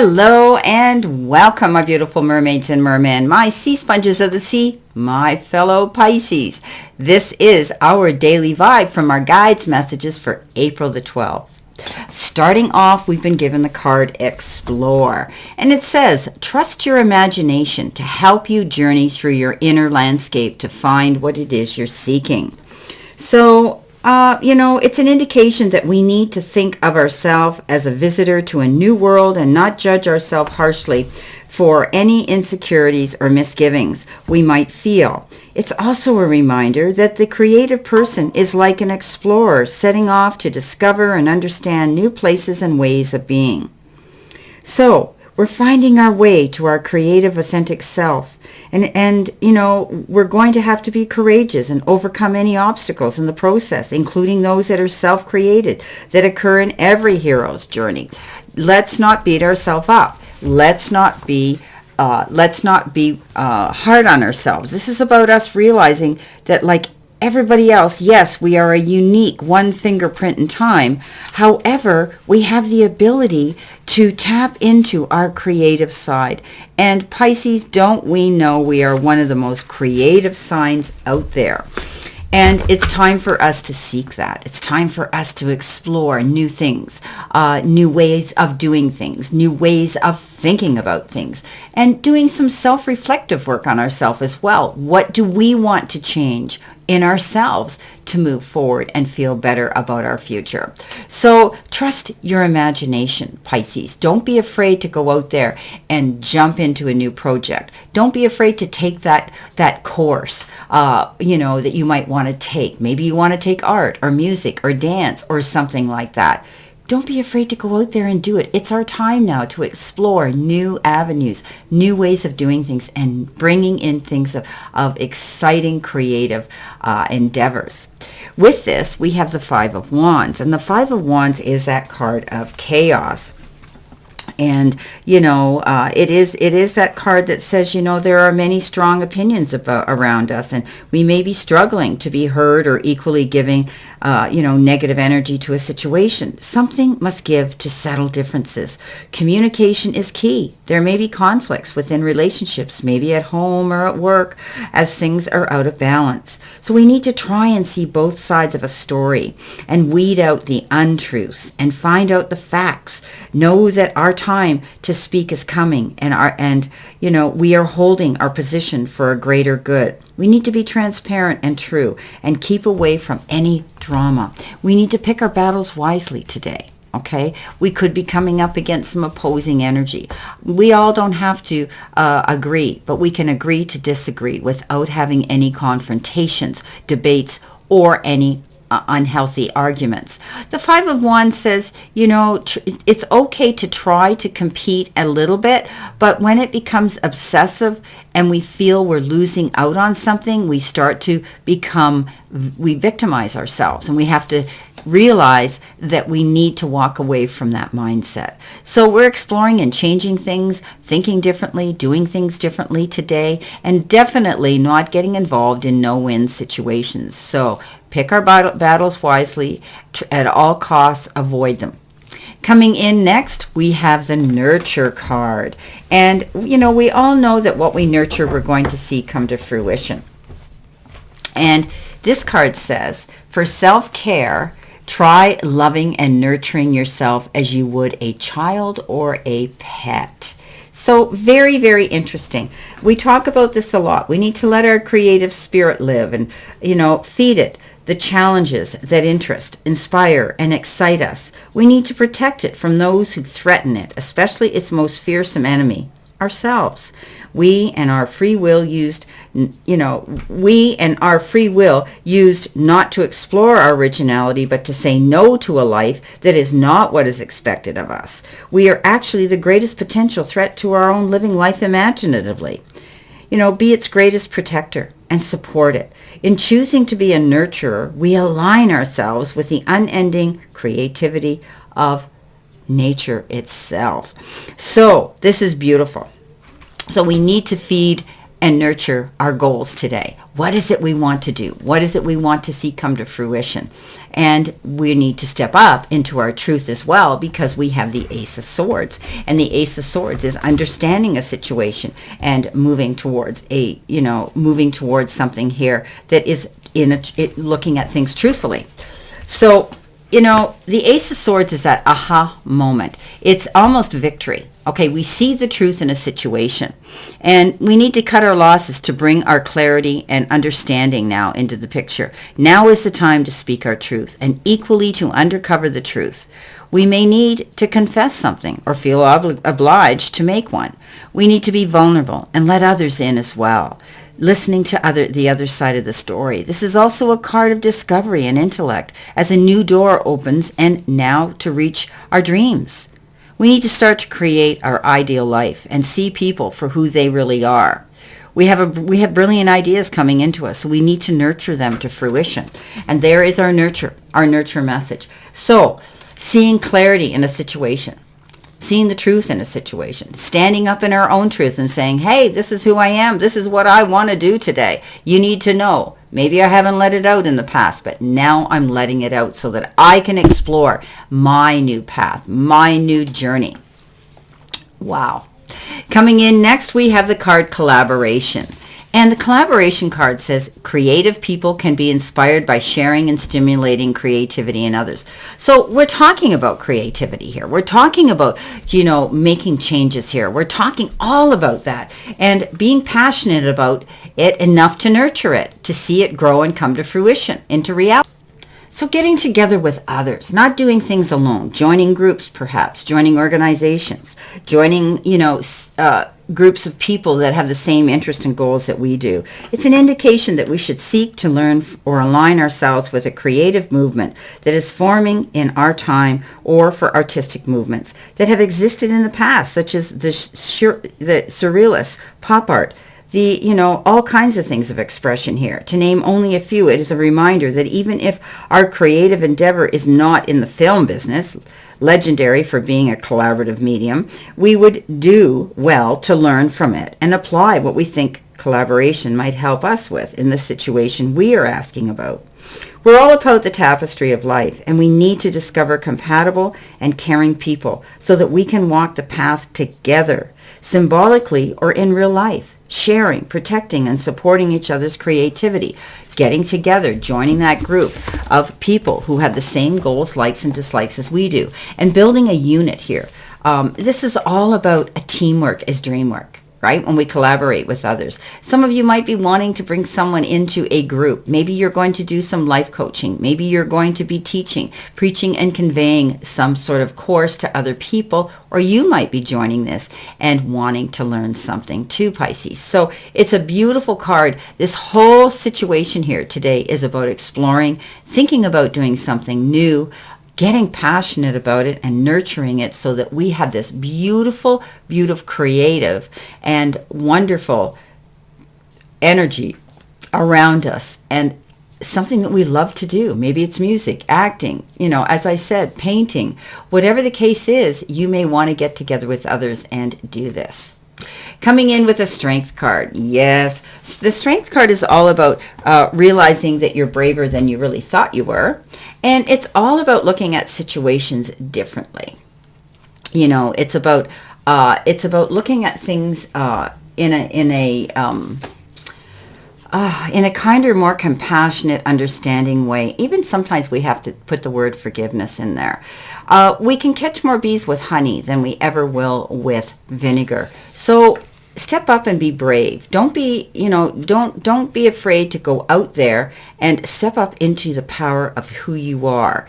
Hello and welcome, my beautiful mermaids and mermen, my sea sponges of the sea, my fellow Pisces. This is our daily vibe from our guides messages for April the 12th. Starting off, we've been given the card Explore, and it says, trust your imagination to help you journey through your inner landscape to find what it is you're seeking. So, it's an indication that we need to think of ourselves as a visitor to a new world and not judge ourselves harshly for any insecurities or misgivings we might feel. It's also a reminder that the creative person is like an explorer setting off to discover and understand new places and ways of being. So, we're finding our way to our creative, authentic self. And we're going to have to be courageous and overcome any obstacles in the process, including those that are self-created, that occur in every hero's journey. Let's not beat ourselves up. Let's not be hard on ourselves. This is about us realizing that, like everybody else, yes, we are a unique one fingerprint in time. However, we have the ability to tap into our creative side. And Pisces, don't we know we are one of the most creative signs out there? And it's time for us to seek that. It's time for us to explore new things, new ways of doing things, new ways of thinking about things, and doing some self-reflective work on ourselves as well. What do we want to change in ourselves to move forward and feel better about our future? So trust your imagination, Pisces. Don't be afraid to go out there and jump into a new project. Don't be afraid to take that course, that you might want to take. Maybe you want to take art or music or dance or something like that. Don't be afraid to go out there and do it. It's our time now to explore new avenues, new ways of doing things, and bringing in things of exciting, creative endeavors. With this, we have the Five of Wands, and the Five of Wands is that card of chaos. And, it is that card that says, there are many strong opinions around us, and we may be struggling to be heard or equally giving, negative energy to a situation. Something must give to settle differences. Communication is key. There may be conflicts within relationships, maybe at home or at work, as things are out of balance. So we need to try and see both sides of a story and weed out the untruths and find out the facts. Know that our time to speak is coming, and we are holding our position for a greater good. We need to be transparent and true and keep away from any drama. We need to pick our battles wisely today. Okay, we could be coming up against some opposing energy. We all don't have to agree, but we can agree to disagree without having any confrontations, debates, or any unhealthy arguments. The Five of Wands says, it's okay to try to compete a little bit, but when it becomes obsessive and we feel we're losing out on something, we victimize ourselves, and we have to realize that we need to walk away from that mindset. So we're exploring and changing things, thinking differently, doing things differently today, and definitely not getting involved in no-win situations. So pick our battles wisely, at all costs, avoid them. Coming in next, we have the Nurture card. And, we all know that what we nurture, we're going to see come to fruition. And this card says, for self-care, try loving and nurturing yourself as you would a child or a pet. So very, very interesting. We talk about this a lot. We need to let our creative spirit live and, feed it the challenges that interest, inspire, and excite us. We need to protect it from those who threaten it, especially its most fearsome enemy, ourselves. We and our free will used not to explore our originality, but to say no to a life that is not what is expected of us. We are actually the greatest potential threat to our own living life imaginatively. Be its greatest protector and support it. In choosing to be a nurturer, we align ourselves with the unending creativity of nature itself. So this is beautiful. So we need to feed and nurture our goals today. What is it we want to do? What is it we want to see come to fruition? And we need to step up into our truth as well, because we have the Ace of Swords. And the Ace of Swords is understanding a situation and moving towards something here that is looking at things truthfully. So, the Ace of Swords is that aha moment. It's almost victory. Okay, we see the truth in a situation, and we need to cut our losses to bring our clarity and understanding now into the picture. Now is the time to speak our truth, and equally to uncover the truth. We may need to confess something or feel obliged to make one. We need to be vulnerable and let others in as well, listening to the other side of the story. This is also a card of discovery and intellect as a new door opens, and now to reach our dreams. We need to start to create our ideal life and see people for who they really are. We have brilliant ideas coming into us, so we need to nurture them to fruition. And there is our nurture message. So, seeing clarity in a situation, seeing the truth in a situation, standing up in our own truth and saying, hey, this is who I am. This is what I want to do today. You need to know. Maybe I haven't let it out in the past, but now I'm letting it out so that I can explore my new path, my new journey. Wow. Coming in next, we have the card Collaboration. And the collaboration card says creative people can be inspired by sharing and stimulating creativity in others. So we're talking about creativity here. We're talking about, making changes here. We're talking all about that and being passionate about it enough to nurture it, to see it grow and come to fruition, into reality. So getting together with others, not doing things alone, joining groups perhaps, joining organizations, joining, groups of people that have the same interest and goals that we do. It's an indication that we should seek to learn or align ourselves with a creative movement that is forming in our time, or for artistic movements that have existed in the past, such as the surrealist, pop art, all kinds of things of expression here. To name only a few, it is a reminder that even if our creative endeavor is not in the film business, legendary for being a collaborative medium, we would do well to learn from it and apply what we think collaboration might help us with in the situation we are asking about. We're all about the tapestry of life, and we need to discover compatible and caring people so that we can walk the path together, symbolically or in real life, sharing, protecting, and supporting each other's creativity, getting together, joining that group of people who have the same goals, likes, and dislikes as we do, and building a unit here. This is all about a teamwork as dream work. Right? When we collaborate with others. Some of you might be wanting to bring someone into a group. Maybe you're going to do some life coaching. Maybe you're going to be teaching, preaching, and conveying some sort of course to other people, or you might be joining this and wanting to learn something too, Pisces. So it's a beautiful card. This whole situation here today is about exploring, thinking about doing something new, getting passionate about it and nurturing it so that we have this beautiful, creative, and wonderful energy around us, and something that we love to do. Maybe it's music, acting, as I said, painting. Whatever the case is, you may want to get together with others and do this. Coming in with a Strength card. Yes, the Strength card is all about realizing that you're braver than you really thought you were. And it's all about looking at situations differently. It's about looking at things in a kinder, more compassionate, understanding way. Even sometimes we have to put the word forgiveness in there. We can catch more bees with honey than we ever will with vinegar. So step up and be brave. Don't be afraid to go out there and step up into the power of who you are.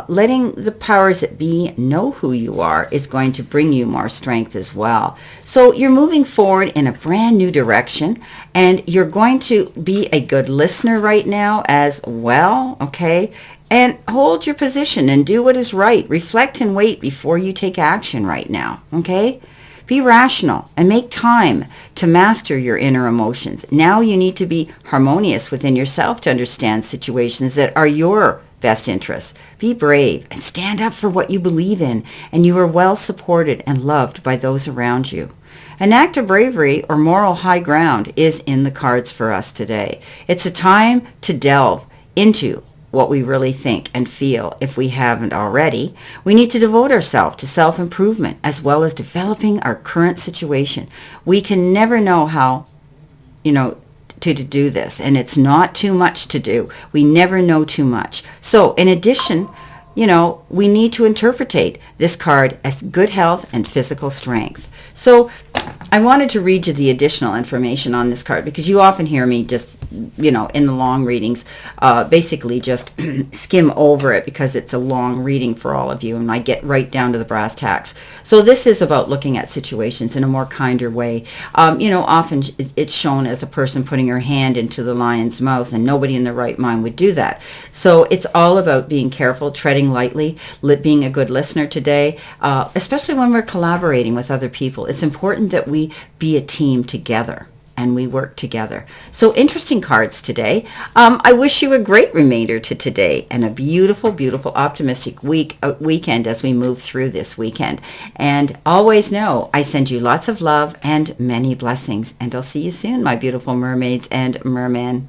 Letting the powers that be know who you are is going to bring you more strength as well. So you're moving forward in a brand new direction, and you're going to be a good listener right now as well, okay? And hold your position and do what is right. Reflect and wait before you take action right now, okay? Be rational and make time to master your inner emotions. Now you need to be harmonious within yourself to understand situations that are your best interests. Be brave and stand up for what you believe in, and you are well supported and loved by those around you. An act of bravery or moral high ground is in the cards for us today. It's a time to delve into what we really think and feel if we haven't already. We need to devote ourselves to self-improvement as well as developing our current situation. We can never know how, to do this, and it's not too much to do. We never know too much. So in addition, we need to interpretate this card as good health and physical strength. So I wanted to read you the additional information on this card because you often hear me just, in the long readings, basically just skim over it because it's a long reading for all of you, and I get right down to the brass tacks. So this is about looking at situations in a more kinder way. Often it's shown as a person putting her hand into the lion's mouth, and nobody in their right mind would do that. So it's all about being careful, treading lightly, being a good listener today, especially when we're collaborating with other people. It's important that we be a team together and we work together. So interesting cards today. I wish you a great remainder to today and a beautiful, beautiful, optimistic weekend as we move through this weekend. And always know I send you lots of love and many blessings. And I'll see you soon, my beautiful mermaids and mermen.